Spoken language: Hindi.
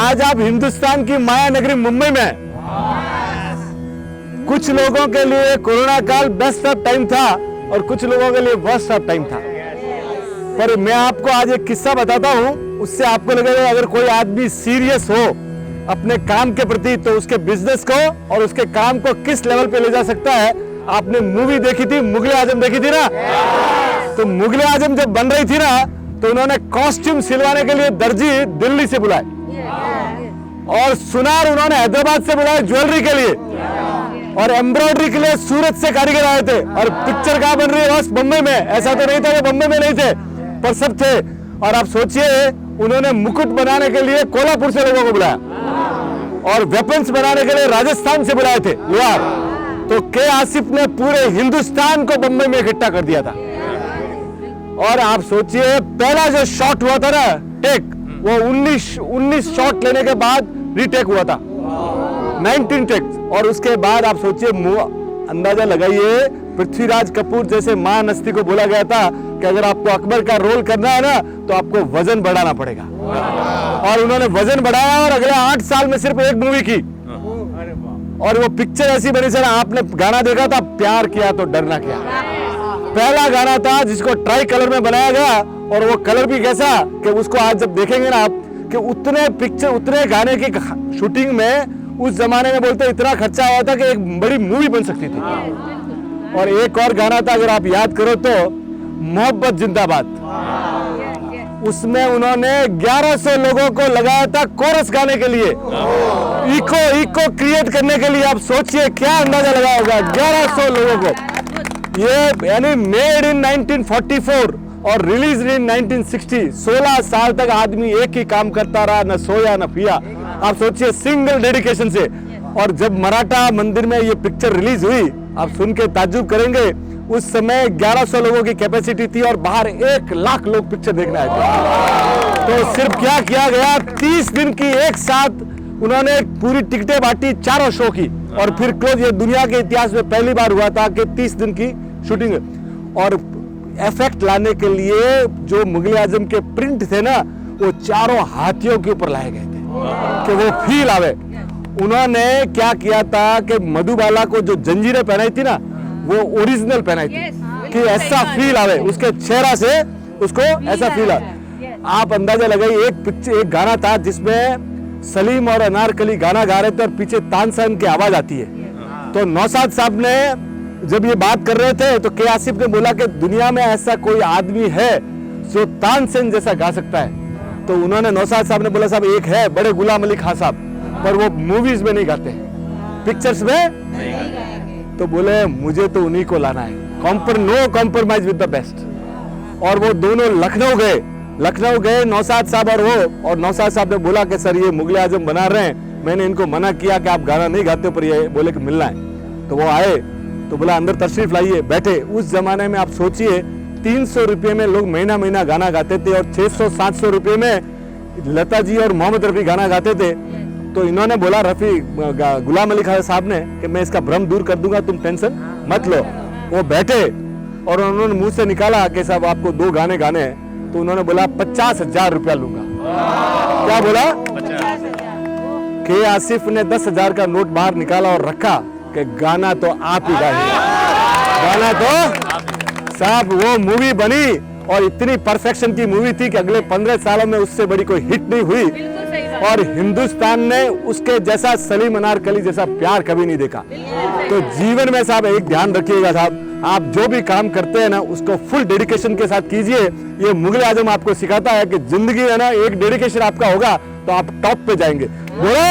आज आप हिंदुस्तान की माया नगरी मुंबई में हैं। कुछ लोगों के लिए कोरोना काल बेस्ट ऑफ टाइम था और कुछ लोगों के लिए वर्स्ट ऑफ टाइम था। पर मैं आपको आज एक किस्सा बताता हूं, उससे आपको लगेगा अगर कोई आदमी सीरियस हो अपने काम के प्रति तो उसके बिजनेस को और उसके काम को किस लेवल पे ले जा सकता है। आपने मूवी देखी थी, मुगले आजम देखी थी ना? तो मुगले आजम जब बन रही थी ना, तो उन्होंने कॉस्ट्यूम सिलवाने के लिए दर्जी दिल्ली से बुलाए और सुनार उन्होंने हैदराबाद से बुलाए ज्वेलरी के लिए, और एम्ब्रॉयडरी के लिए सूरत से कारीगर आए थे। और पिक्चर कहाँ बन रही है? बस बम्बई में। ऐसा तो नहीं था कि बम्बई में नहीं थे, पर सब थे। और आप सोचिए, उन्होंने मुकुट बनाने के लिए कोल्हापुर से लोगों को बुलाया और वेपन्स बनाने के लिए राजस्थान से बुलाए थे लोहार। तो के आसिफ ने पूरे हिंदुस्तान को बम्बई में इकट्ठा कर दिया था। और आप सोचिए, पहला जो शॉट हुआ था ना टेक, वो 19 शॉट लेने के बाद रीटेक हुआ था, 19 टेक्स। और उसके बाद आप सोचिए, अंदाजा लगाइए, पृथ्वीराज कपूर जैसे महान हस्ती को बोला गया था कि अगर आपको अकबर का रोल करना है ना तो आपको वजन बढ़ाना पड़ेगा। और उन्होंने वजन बढ़ाया और अगले 8 साल में सिर्फ एक मूवी की, और वो पिक्चर ऐसी बनी। सर आपने गाना देखा था, प्यार किया तो डरना क्या? पहला गाना था जिसको ट्राई कलर में बनाया गया, और वो कलर भी कैसा कि उसको आज जब देखेंगे ना आप कि उतने गाने की शूटिंग में उस जमाने में बोलते इतना खर्चा आया था कि एक बड़ी मूवी बन सकती थी। और एक और गाना था, अगर आप याद करो तो, मोहब्बत जिंदाबाद। उसमें उन्होंने 1100 लोगों को लगाया था कोरस गाने के लिए, इको क्रिएट करने के लिए। आप सोचिए क्या अंदाजा लगाया होगा 1100 लोगों को। ये यानी मेड इन 1944 और रिलीज इन 1960। 16 साल तक आदमी एक ही काम करता रहा, न सोया न पिया। आप सोचिए, सिंगल डेडिकेशन से। और जब मराठा मंदिर में ये पिक्चर रिलीज हुई, आप सुन के ताज्जुब करेंगे, उस समय 1100 लोगों की कैपेसिटी थी और बाहर 1 लाख लोग पिक्चर देखने आए थे। तो सिर्फ क्या किया गया, 30 दिन की एक साथ उन्होंने पूरी टिकटें बांटी, 4 शो की, और फिर क्लोज। ये दुनिया के इतिहास में पहली बार हुआ था कि 30 दिन की शूटिंग। और इफेक्ट लाने के लिए जो मुगले आजम के प्रिंट थे ना, वो 4 हाथियों के ऊपर लाए गए थे कि वो फील आवे। उन्होंने क्या किया था कि मधुबाला को जो जंजीरें पहनाई थी ना, वो ओरिजिनल पहनाई थी कि ऐसा फील आवे उसके चेहरा से, उसको ऐसा फील आवे। आप अंदाजा लगाइए, एक गाना था जिसमें सलीम और अनारकली गाना गा रहे थे और पीछे तानसेन की आवाज आती है। तो नौशाद साहब ने जब ये बात कर रहे थे तो के आसिफ ने बोला कि दुनिया में ऐसा कोई आदमी है जो तानसेन जैसा गा सकता है। तो उन्होंने, नौशाद साहब ने बोला, साहब एक है, बड़े गुलाम अली खान साहब, पर वो मूवीज में नहीं गाते, पिक्चर्स में। तो बोले मुझे तो उन्हीं को लाना है, no compromise with the best. और वो दोनों लखनऊ गए नौशाद साहब और वो। और नौशाद साहब ने बोला कि सर ये मुगले आजम बना रहे हैं, मैंने इनको मना किया कि आप गाना नहीं गाते, पर ये बोले कि मिलना है। तो वो आए, तो बोला अंदर तशरीफ लाइए, बैठे। उस जमाने में आप सोचिए, 300 रुपये में लोग महीना गाना गाते थे, और 600-700 रुपये में लता जी और मोहम्मद रफी गाना गाते थे। तो इन्होंने बोला, गुलाम अली खान साहब ने, कि मैं इसका भ्रम दूर कर दूंगा, तुम टेंशन मत लो। वो बैठे और उन्होंने मुंह से निकाला कि साहब आपको 2 गाने गाने हैं। तो उन्होंने बोला 50,000 रुपया लूंगा। क्या बोला? के आसिफ ने 10,000 का नोट बाहर निकाला और रखा कि गाना तो आप ही गाएंगे। गाना तो साहब, वो मूवी बनी और इतनी परफेक्शन की मूवी थी कि अगले 15 सालों में उससे बड़ी कोई हिट नहीं हुई। और हिंदुस्तान ने उसके जैसा, सलीम अनारकली जैसा प्यार कभी नहीं देखा। तो जीवन में साहब एक ध्यान रखिएगा साहब, आप जो भी काम करते हैं ना, उसको फुल डेडिकेशन के साथ कीजिए। ये मुगले आजम आपको सिखाता है कि जिंदगी है ना, एक डेडिकेशन आपका होगा तो आप टॉप पे जाएंगे। बोलो